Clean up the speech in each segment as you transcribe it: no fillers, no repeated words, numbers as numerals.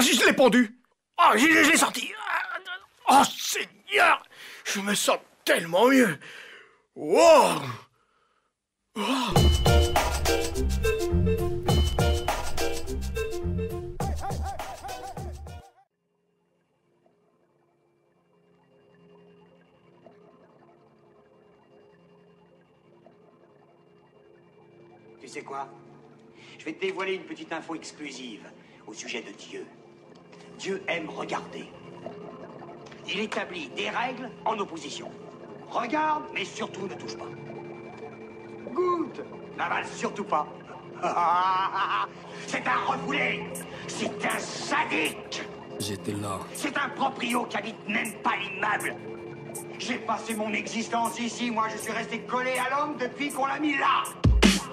Je l'ai pendu. Oh, je l'ai sorti. Oh, Seigneur, je me sens tellement mieux. Wow. Oh. Tu sais quoi? Je vais te dévoiler une petite info exclusive au sujet de Dieu. Dieu aime regarder. Il établit des règles en opposition. Regarde, mais surtout ne touche pas. Goûte, n'avale surtout pas. C'est un refoulé. C'est un sadique. J'étais là. C'est un proprio qui habite même pas l'immeuble. J'ai passé mon existence ici. Moi, je suis resté collé à l'homme depuis qu'on l'a mis là.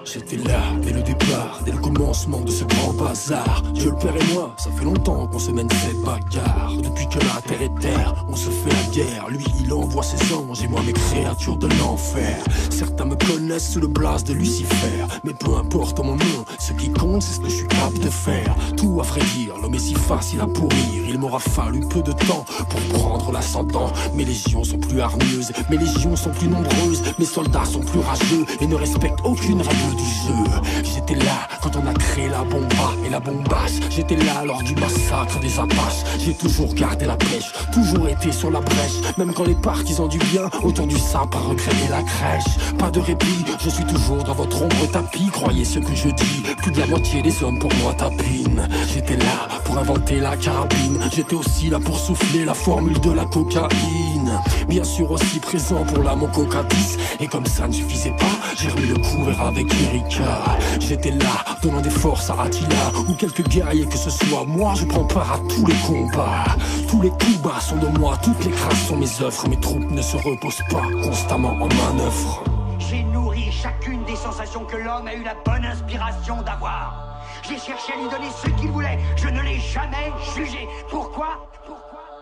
J'étais là, dès le départ, dès le commencement de ce grand bazar. Dieu le Père et moi, ça fait longtemps qu'on se mène ces bagarres. Depuis que la terre est terre, on se fait la guerre. Lui, il envoie ses anges et moi mes créatures de l'enfer. Certains me connaissent sous le blaze de Lucifer, mais peu importe mon nom, ce qui compte c'est ce que je suis capable de faire. Tout à vrai dire, l'homme est si facile à pourrir. Il m'aura fallu peu de temps pour prendre l'ascendant. Mes légions sont plus hargneuses, mes légions sont plus nombreuses. Mes soldats sont plus rageux et ne respectent aucune règle du jeu. J'étais là quand on a créé la bomba et la bombasse. J'étais là lors du massacre des Apaches. J'ai toujours gardé la pêche, toujours été sur la brèche. Même quand les partisans du bien autour du sapin regrettaient la crèche. Pas de répit, je suis toujours dans votre ombre tapis. Croyez ce que je dis, plus de la moitié des hommes pour moi tapinent. J'étais là pour inventer la carabine. J'étais aussi là pour souffler la formule de la cocaïne. Bien sûr aussi présent pour la mon coca 10. Et comme ça ne suffisait pas, j'ai remis le couvert avec Erika. J'étais là, donnant des forces à Attila ou quelques guerriers que ce soit. Moi je prends part à tous les combats. Tous les coups bas sont de moi, toutes les crasses sont mes œuvres. Mes troupes ne se reposent pas, constamment en manœuvre. J'ai nourri chacune des sensations que l'homme a eu la bonne inspiration d'avoir. J'ai cherché à lui donner ce qu'il voulait. Je ne l'ai jamais jugé. Pourquoi?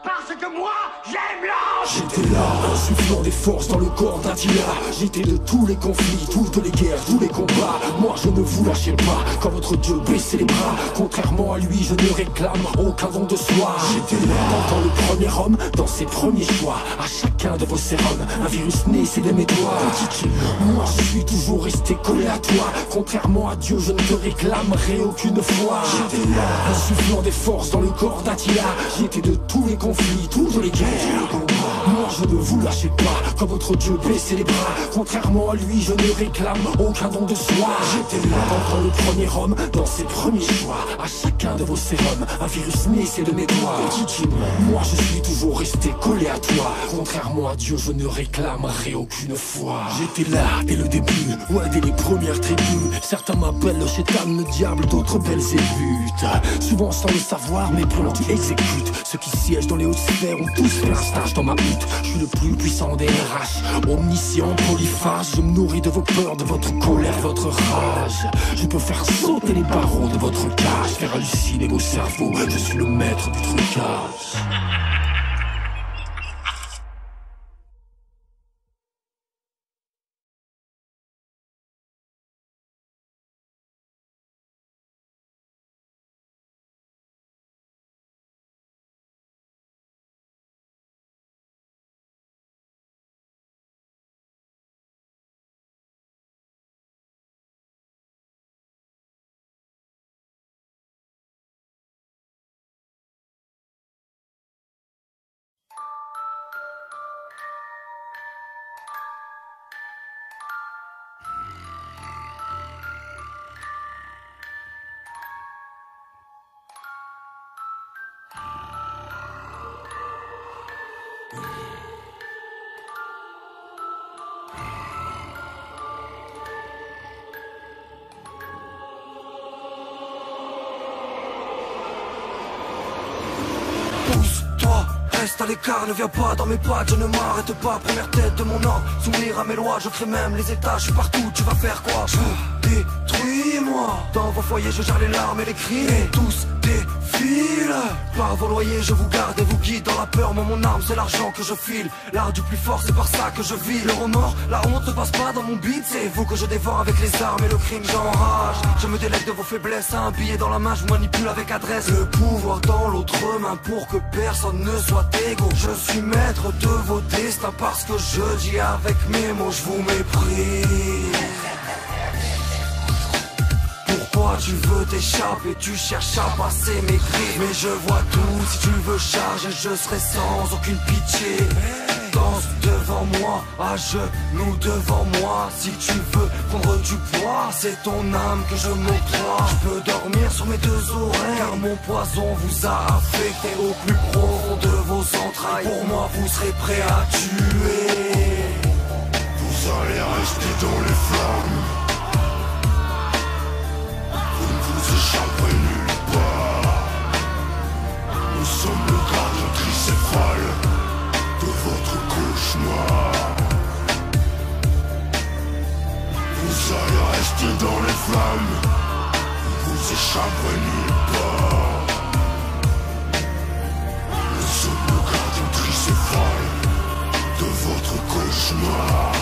Parce que moi, j'aime l'homme. J'étais là, insufflant des forces dans le corps d'Attila. J'étais de tous les conflits, toutes les guerres, tous les combats. Moi je ne vous lâchais pas, quand votre Dieu baissait les bras. Contrairement à lui, je ne réclame aucun don de soi. J'étais là, dans le premier homme, dans ses premiers choix. À chacun de vos sérums, un virus né, c'est mes doigts. Moi je suis toujours resté collé à toi. Contrairement à Dieu, je ne te réclamerai aucune fois. J'étais là, insufflant des forces dans le corps d'Attila. J'étais de tous les conflits, toutes les guerres. Moi je ne vous lâchez pas, quand votre Dieu baissait les bras. Contrairement à lui, je ne réclame aucun don de soi. J'étais là dans le premier homme, dans ses premiers choix. À chacun de vos sérums, un virus né, c'est de mes doigts. Moi je suis toujours resté collé à toi. Contrairement à Dieu, je ne réclamerai aucune foi. J'étais là dès le début, ouais dès les premières tribus. Certains m'appellent le chétan, le diable, d'autres Belzébuth. Souvent sans le savoir, mes plans tu exécutes. Ceux qui siègent dans les hautes sphères ont tous fait un stage dans ma hutte. Je suis le plus puissant des RH, omniscient, polyphage. Je me nourris de vos peurs, de votre colère, votre rage. Je peux faire sauter les barreaux de votre cage, faire halluciner vos cerveaux. Je suis le maître du trucage. Reste à l'écart, ne viens pas dans mes pattes, je ne m'arrête pas, première tête de mon ordre, souvenir à mes lois, je crée même les étages, je suis partout, tu vas faire quoi? Détruis-moi. Dans vos foyers, je gère les larmes et les cris, et tous des pile. Par vos loyers je vous garde et vous guide dans la peur. Moi mon arme c'est l'argent que je file. L'art du plus fort c'est par ça que je vis. Le remords, la honte ne passe pas dans mon beat. C'est vous que je dévore avec les armes et le crime j'enrage. Je me délecte de vos faiblesses. Un billet dans la main je manipule avec adresse. Le pouvoir dans l'autre main pour que personne ne soit égaux. Je suis maître de vos destins parce que je dis avec mes mots je vous méprise. Pourquoi tu veux t'échapper, tu cherches à passer mes griffes. Mais je vois tout, si tu veux charger je serai sans aucune pitié. Danse devant moi, à genoux devant moi. Si tu veux prendre du poids, c'est ton âme que je m'octroie. Je peux dormir sur mes deux oreilles, car mon poison vous a affecté au plus profond de vos entrailles. Pour moi vous serez prêt à tuer. Vous allez rester dans les flammes. Vous échapperez nulle part. Nous sommes le gardien tricéphale de votre cauchemar. Vous allez rester dans les flammes. Vous échapperez nulle part. Nous sommes le gardien tricéphale de votre cauchemar.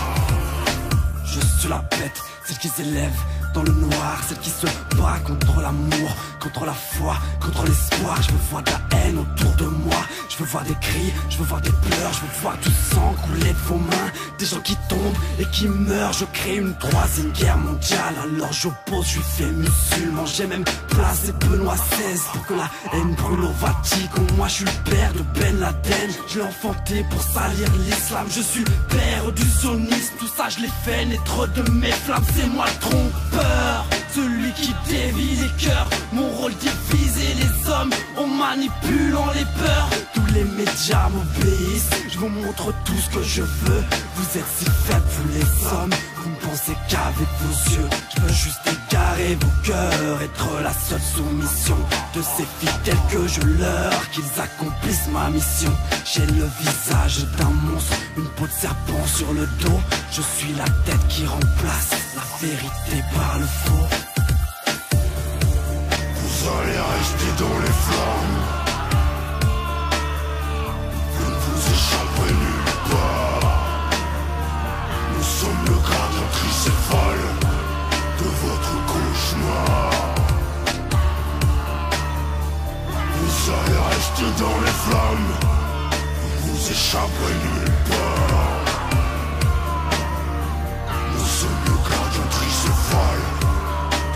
Je suis la bête, celle qui s'élève dans le noir, celle qui se bat contre l'amour, contre la foi, contre l'espoir. Je veux voir de la haine autour de moi. Je veux voir des cris, je veux voir des pleurs. Je veux voir du sang couler de vos mains. Des gens qui tombent et qui meurent. Je crée une troisième guerre mondiale. Alors j'oppose, je fais musulman. J'ai même placé Benoît XVI pour que la haine brûle au Vatican. Moi je suis le père de Ben Laden. Je l'ai enfanté pour salir l'islam. Je suis le père du sionisme. Tout ça je l'ai fait naître de mes flammes. C'est moi le trompeur, celui qui dévie les cœurs. Mon rôle diviser les hommes en manipulant les peurs. Tous les médias m'obéissent. Je vous montre tout ce que je veux. Vous êtes si faibles vous les hommes. Vous ne pensez qu'avec vos yeux. Je veux juste égarer vos cœurs. Être la seule soumission de ces fidèles que je leur. Qu'ils accomplissent ma mission. J'ai le visage d'un monstre, une peau de serpent sur le dos. Je suis la tête qui remplace la vérité par le faux. Vous allez rester dans les flammes. Vous ne vous échapperez nulle part. Nous sommes le gardien tricéphale de votre cauchemar. Vous allez rester dans les flammes. Vous vous échapperez nulle part. Nous sommes le gardien tricéphale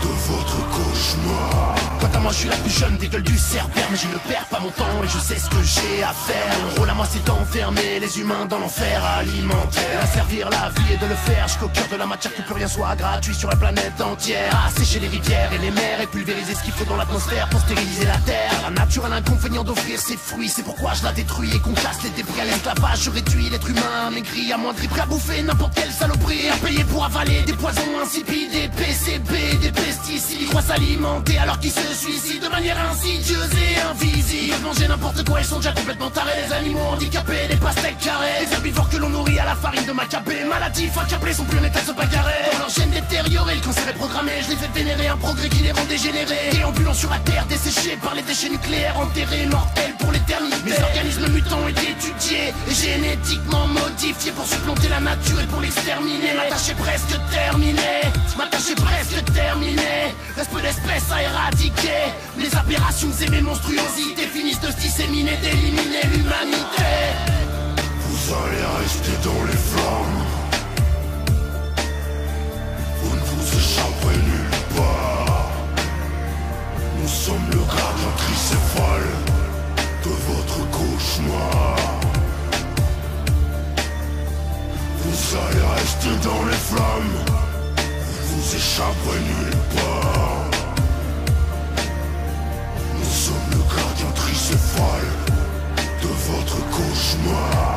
de votre cauchemar. Quant à moi je suis la plus jeune des gueules du cerbère. Mais je ne perds pas mon temps et je sais ce que j'ai à faire. Mon rôle à moi c'est d'enfermer les humains dans l'enfer alimentaire. Asservir la vie et de le faire jusqu'au cœur de la matière. Que plus rien soit gratuit sur la planète entière. Assécher les rivières et les mers et pulvériser ce qu'il faut dans l'atmosphère pour stériliser la terre. La nature a l'inconvénient d'offrir ses fruits. C'est pourquoi je la détruis et qu'on casse les débris à l'esclavage. Je réduis l'être humain maigri, amoindri, prêt à bouffer n'importe quelle saloperie. À payer pour avaler des poisons insipides, des PCB, des pesticides. Ils croient s'alimenter alors qu'ils se suicident de manière insidieuse et invisible. Ils peuvent manger n'importe quoi, ils sont déjà complètement tarés. Les animaux handicapés, des pastèques carrés. Les herbivores que l'on nourrit à la farine de macabé. Maladifs, accablés, sont plus en état de se bagarrer. Dans leur gène détérioré, le cancer est programmé. Je les fais vénérer, un progrès qui les rend dégénérés. Déambulant sur la terre, desséchés par les déchets nucléaires. Enterrés, mortels pour l'éternité. Mes organismes mutants ont été étudiés et génétiquement modifiés pour supplanter la nature et pour l'exterminer. Ma tâche est presque terminée. Ma tâche est presque terminée. Reste peu d'espèces à éradiquer. Les aberrations et mes monstruosités finissent de se disséminer, d'éliminer l'humanité. Vous allez rester dans les flammes. Vous ne vous échapperez nulle part. Nous sommes le gardien tricéphale de votre cauchemar. Vous allez rester dans les flammes. Vous ne vous échapperez nulle part. Nous sommes le gardien tricéphale de votre cauchemar.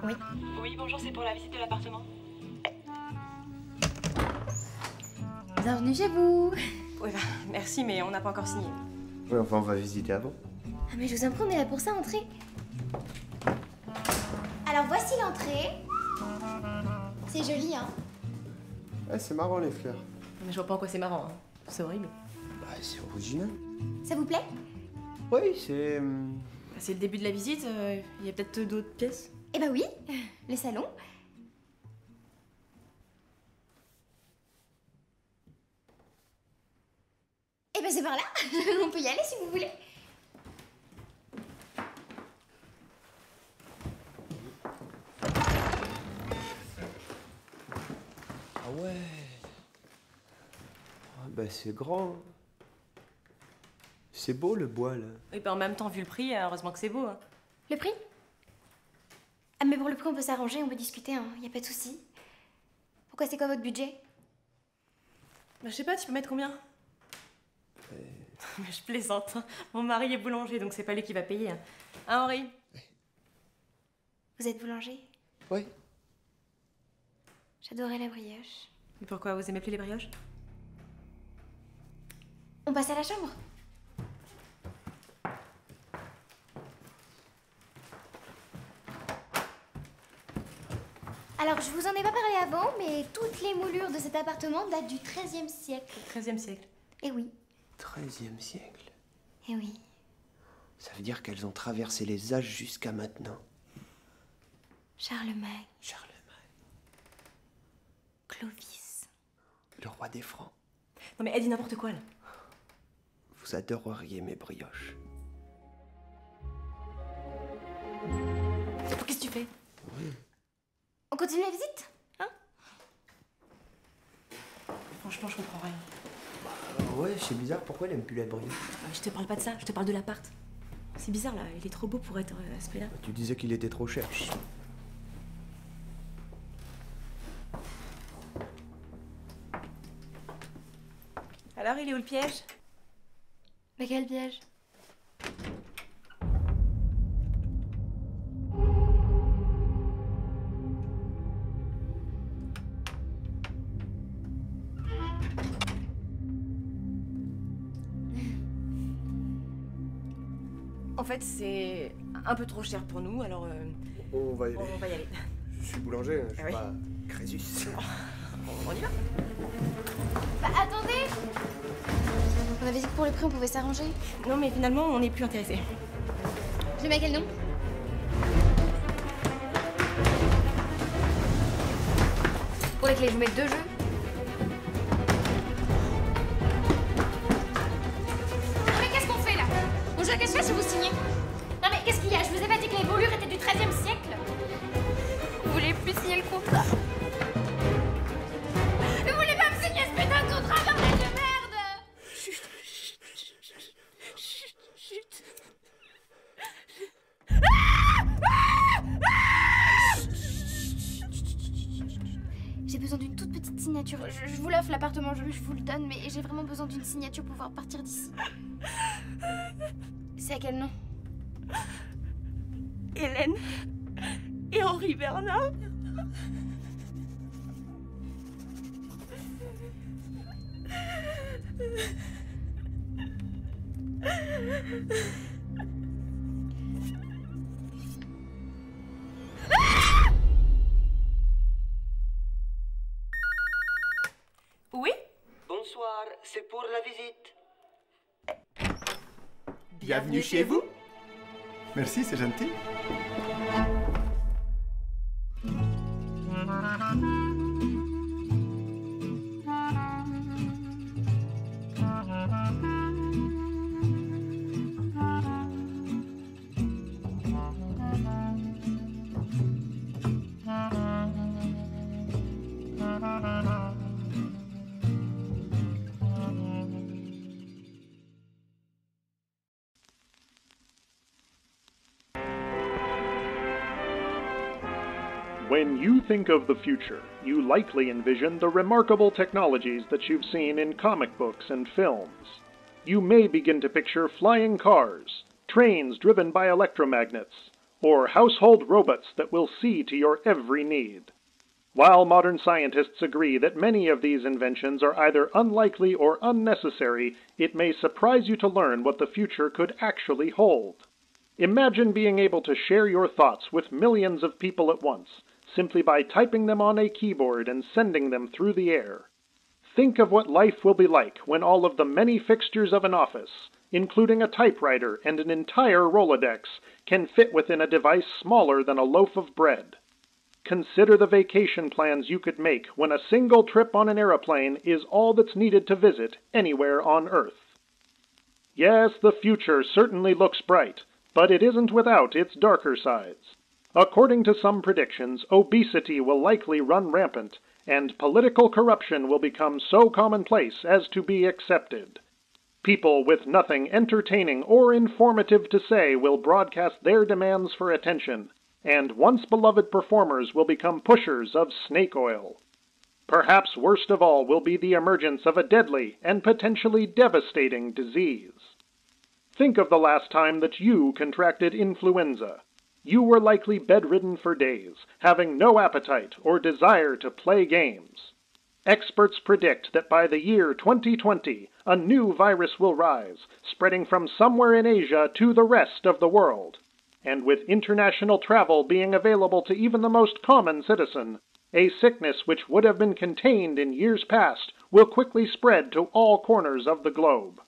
Oui. Oui, bonjour, c'est pour la visite de l'appartement. Bienvenue chez vous. Oui, bah, merci, mais on n'a pas encore signé. Oui, enfin, on va visiter avant. Ah mais je vous en prie, on est là pour ça, entrez. Alors voici l'entrée. C'est joli, hein? Ouais, c'est marrant les fleurs. Mais je vois pas en quoi c'est marrant, hein. C'est horrible. Bah, c'est original. Ça vous plaît? Oui, c'est... Bah, c'est le début de la visite, il y a peut-être d'autres pièces. Eh ben oui, le salon. Eh ben c'est par là. On peut y aller si vous voulez. Ah ouais. Ah, bah, c'est grand. C'est beau le bois là. Et puis en même temps, vu le prix, heureusement que c'est beau. Hein. Le prix? Ah mais pour le prix on peut s'arranger, on peut discuter, hein. Y a pas de souci. Pourquoi, c'est quoi votre budget? Bah, je sais pas, tu peux mettre combien? Mais je plaisante. Hein. Mon mari est boulanger, donc c'est pas lui qui va payer. Hein, Henri? Vous êtes boulanger? Oui. J'adorais la brioche. Et pourquoi vous aimez plus les brioches? On passe à la chambre? Alors, je vous en ai pas parlé avant, mais toutes les moulures de cet appartement datent du XIIIe siècle. 13e siècle. Eh oui, 13e siècle. eh oui. Ça veut dire qu'elles ont traversé les âges jusqu'à maintenant. Charlemagne, Charlemagne, Clovis. le roi des Francs. Non mais elle dit n'importe quoi là. Vous adoreriez mes brioches. Qu'est-ce que tu fais? On continue la visite? Hein? Franchement, je comprends rien. Ouais, c'est bizarre, pourquoi elle aime plus la brioche? Je te parle pas de ça, je te parle de l'appart. C'est bizarre là, il est trop beau pour être à ce prix-là. Tu disais qu'il était trop cher. Alors, il est où le piège? Mais quel piège? En fait, c'est un peu trop cher pour nous, alors On va y on va y aller. Je suis boulanger, je suis Ah oui. pas Crésus. On y va? Bah attendez! On avait dit que pour le prix on pouvait s'arranger. Non, mais finalement, on n'est plus intéressés. Je mets à quel nom? Pour les clés, je vous mets 2 jeux. Mais qu'est-ce qu'on fait là? On joue à cache-cache et vous signez? Non mais qu'est-ce qu'il y a? Je vous ai pas dit que les volures étaient du XIIIe siècle? Vous voulez plus signer le contrat? Vous voulez pas me signer ce putain de contrat, bordel de merde? J'ai besoin d'une toute petite signature. Je vous l'offre l'appartement, je vous le donne, mais j'ai vraiment besoin d'une signature pour pouvoir partir d'ici. C'est à quel nom? Hélène et Henri Bernard. Oui? Bonsoir, c'est pour la visite. Bienvenue chez vous. Merci, c'est gentil. When you think of the future, you likely envision the remarkable technologies that you've seen in comic books and films. You may begin to picture flying cars, trains driven by electromagnets, or household robots that will see to your every need. While modern scientists agree that many of these inventions are either unlikely or unnecessary, it may surprise you to learn what the future could actually hold. Imagine being able to share your thoughts with millions of people at once, simply by typing them on a keyboard and sending them through the air. Think of what life will be like when all of the many fixtures of an office, including a typewriter and an entire Rolodex, can fit within a device smaller than a loaf of bread. Consider the vacation plans you could make when a single trip on an airplane is all that's needed to visit anywhere on Earth. Yes, the future certainly looks bright, but it isn't without its darker sides. According to some predictions, obesity will likely run rampant, and political corruption will become so commonplace as to be accepted. People with nothing entertaining or informative to say will broadcast their demands for attention, and once beloved performers will become pushers of snake oil. Perhaps worst of all will be the emergence of a deadly and potentially devastating disease. Think of the last time that you contracted influenza. You were likely bedridden for days, having no appetite or desire to play games. Experts predict that by the year 2020, a new virus will rise, spreading from somewhere in Asia to the rest of the world. And with international travel being available to even the most common citizen, a sickness which would have been contained in years past will quickly spread to all corners of the globe.